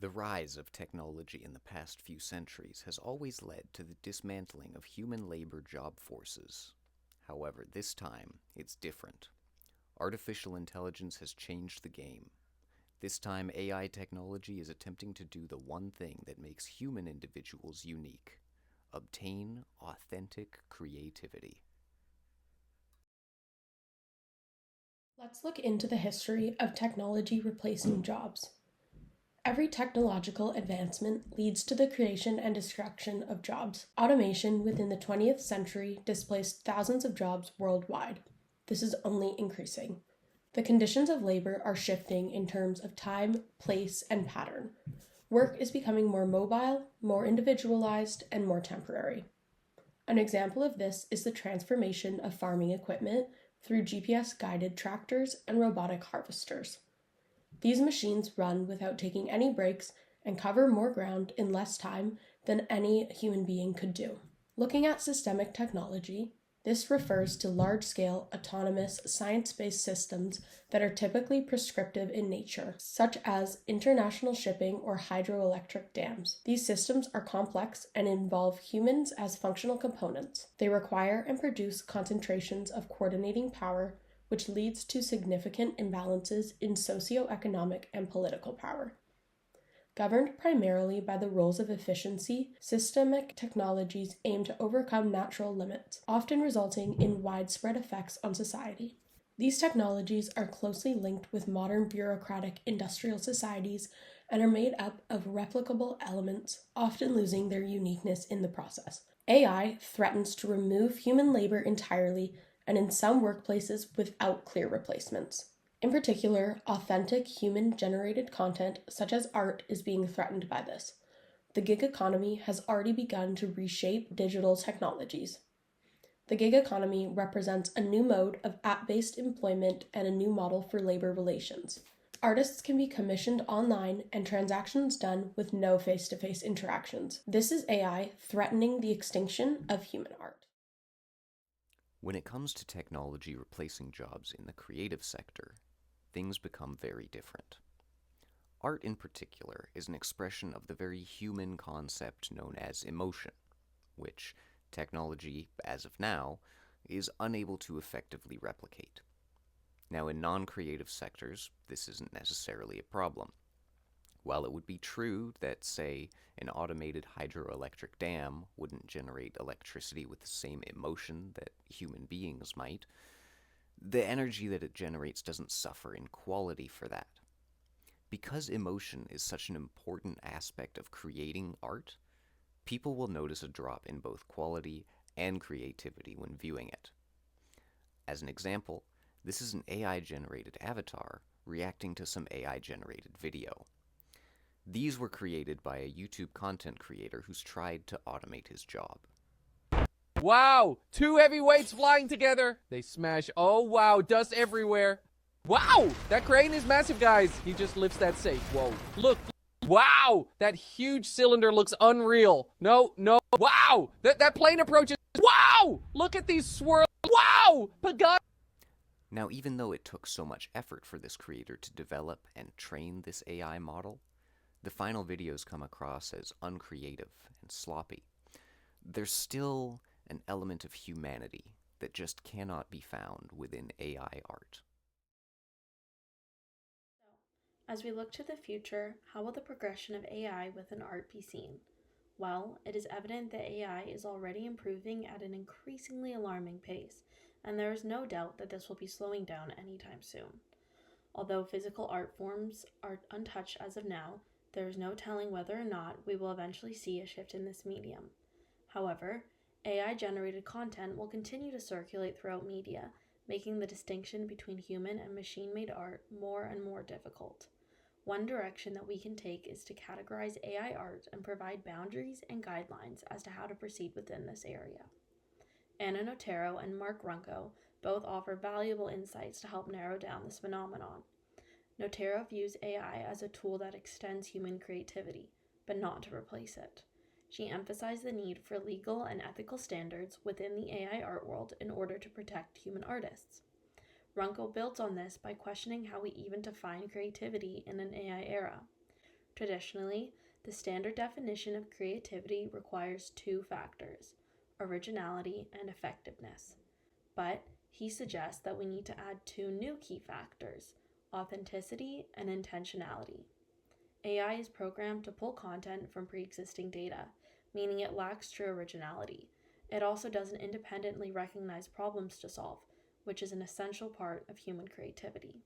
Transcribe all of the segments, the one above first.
The rise of technology in the past few centuries has always led to the dismantling of human labor job forces. However, this time, it's different. Artificial intelligence has changed the game. This time, AI technology is attempting to do the one thing that makes human individuals unique: obtain authentic creativity. Let's look into the history of technology replacing jobs. Every technological advancement leads to the creation and destruction of jobs. Automation within the 20th century displaced thousands of jobs worldwide. This is only increasing. The conditions of labor are shifting in terms of time, place, and pattern. Work is becoming more mobile, more individualized, and more temporary. An example of this is the transformation of farming equipment through GPS-guided tractors and robotic harvesters. These machines run without taking any breaks and cover more ground in less time than any human being could do. Looking at systemic technology, this refers to large-scale, autonomous, science-based systems that are typically prescriptive in nature, such as international shipping or hydroelectric dams. These systems are complex and involve humans as functional components. They require and produce concentrations of coordinating power, which leads to significant imbalances in socioeconomic and political power. Governed primarily by the rules of efficiency, systemic technologies aim to overcome natural limits, often resulting in widespread effects on society. These technologies are closely linked with modern bureaucratic industrial societies and are made up of replicable elements, often losing their uniqueness in the process. AI threatens to remove human labor entirely, and in some workplaces without clear replacements. In particular, authentic human-generated content, such as art, is being threatened by this. The gig economy has already begun to reshape digital technologies. The gig economy represents a new mode of app-based employment and a new model for labor relations. Artists can be commissioned online and transactions done with no face-to-face interactions. This is AI threatening the extinction of human art. When it comes to technology replacing jobs in the creative sector, things become very different. Art in particular is an expression of the very human concept known as emotion, which technology, as of now, is unable to effectively replicate. Now, in non-creative sectors, this isn't necessarily a problem. While it would be true that, say, an automated hydroelectric dam wouldn't generate electricity with the same emotion that human beings might, the energy that it generates doesn't suffer in quality for that. Because emotion is such an important aspect of creating art, people will notice a drop in both quality and creativity when viewing it. As an example, this is an AI-generated avatar reacting to some AI-generated video. These were created by a YouTube content creator who's tried to automate his job. Wow! Two heavyweights flying together. They smash. Oh, wow. Dust everywhere. Wow! That crane is massive, guys. He just lifts that safe. Whoa. Look. Wow! That huge cylinder looks unreal. No. Wow! That plane approaches. Wow! Look at these swirls. Wow! Pagani. Now, even though it took so much effort for this creator to develop and train this AI model, the final videos come across as uncreative and sloppy. There's still an element of humanity that just cannot be found within AI art. As we look to the future, how will the progression of AI within art be seen? Well, it is evident that AI is already improving at an increasingly alarming pace, and there is no doubt that this will be slowing down anytime soon. Although physical art forms are untouched as of now, there is no telling whether or not we will eventually see a shift in this medium. However, AI-generated content will continue to circulate throughout media, making the distinction between human and machine-made art more and more difficult. One direction that we can take is to categorize AI art and provide boundaries and guidelines as to how to proceed within this area. Anna Notaro and Mark Runco both offer valuable insights to help narrow down this phenomenon. Notaro views AI as a tool that extends human creativity, but not to replace it. She emphasized the need for legal and ethical standards within the AI art world in order to protect human artists. Runco builds on this by questioning how we even define creativity in an AI era. Traditionally, the standard definition of creativity requires two factors: originality and effectiveness. But he suggests that we need to add two new key factors: authenticity and intentionality. AI is programmed to pull content from pre existing data, meaning it lacks true originality. It also doesn't independently recognize problems to solve, which is an essential part of human creativity.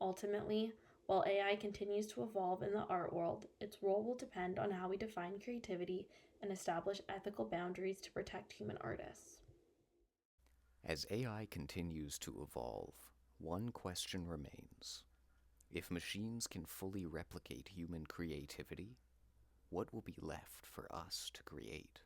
Ultimately, while AI continues to evolve in the art world, its role will depend on how we define creativity and establish ethical boundaries to protect human artists. As AI continues to evolve, one question remains. If machines can fully replicate human creativity, what will be left for us to create?